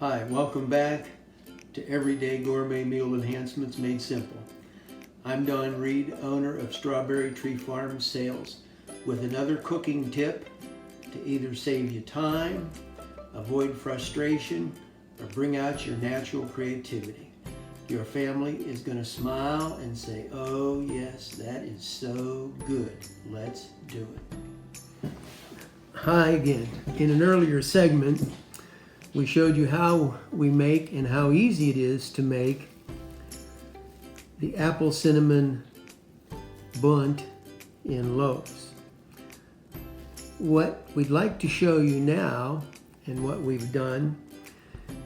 Hi, welcome back to Everyday Gourmet Meal Enhancements Made Simple. I'm Don Reed, owner of Strawberry Tree Farm Sales, with another cooking tip to either save you time, avoid frustration, or bring out your natural creativity. Your family is going to smile and say, "Oh yes, that is so good. Let's do it." Hi again. In an earlier segment, we showed you how we make and how easy it is to make the apple cinnamon bundt in loaves. What we'd like to show you now, and what we've done,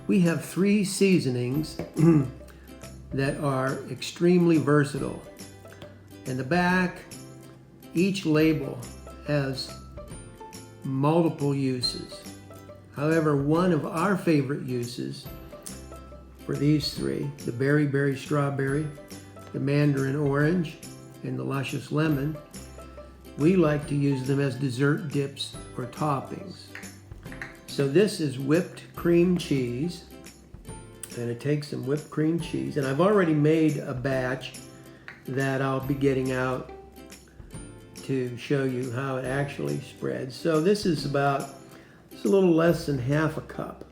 we have 3 seasonings that are extremely versatile. In the back, each label has multiple uses. However, one of our favorite uses for these 3, the berry strawberry, the mandarin orange, and the luscious lemon, we like to use them as dessert dips or toppings. So this is whipped cream cheese, and it takes some whipped cream cheese, and I've already made a batch that I'll be getting out to show you how it actually spreads. So this is about a little less than half a cup.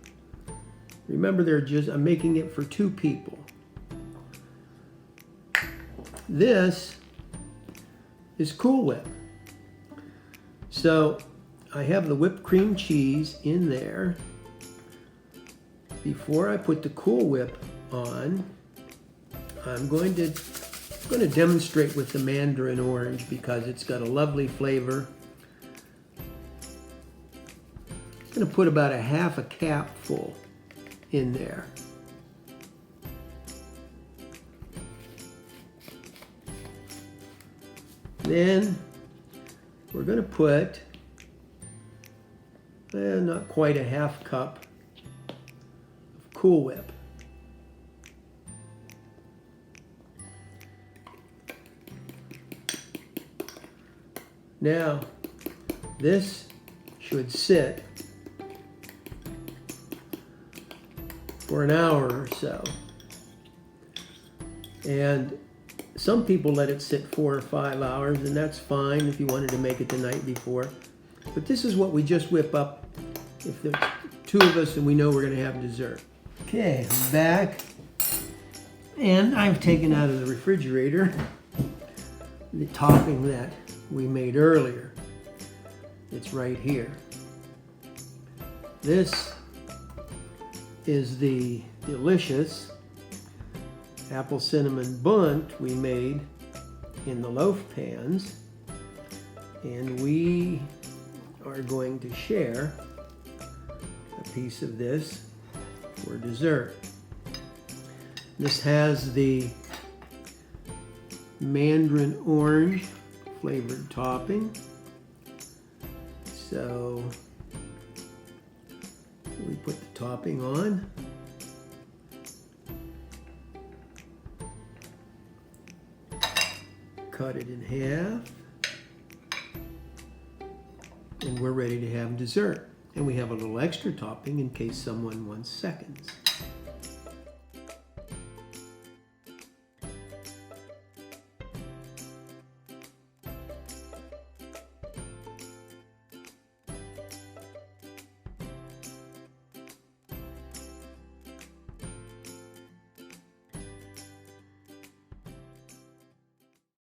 Remember, I'm making it for 2 people. This is Cool Whip. So I have the whipped cream cheese in there. Before I put the Cool Whip on, I'm going to demonstrate with the mandarin orange because it's got a lovely flavor. I'm going to put about a half a cap full in there. Then we're going to put not quite a half cup of Cool Whip. Now, this should sit for an hour or so. And some people let it sit 4 or 5 hours, and that's fine if you wanted to make it the night before. But this is what we just whip up if there's 2 of us and we know we're going to have dessert. Okay, I'm back. And I've taken out of the refrigerator the topping that we made earlier. It's right here. This is the delicious apple cinnamon bundt we made in the loaf pans, and we are going to share a piece of this for dessert. This has the mandarin orange flavored topping. So we put the topping on. Cut it in half. And we're ready to have dessert. And we have a little extra topping in case someone wants seconds.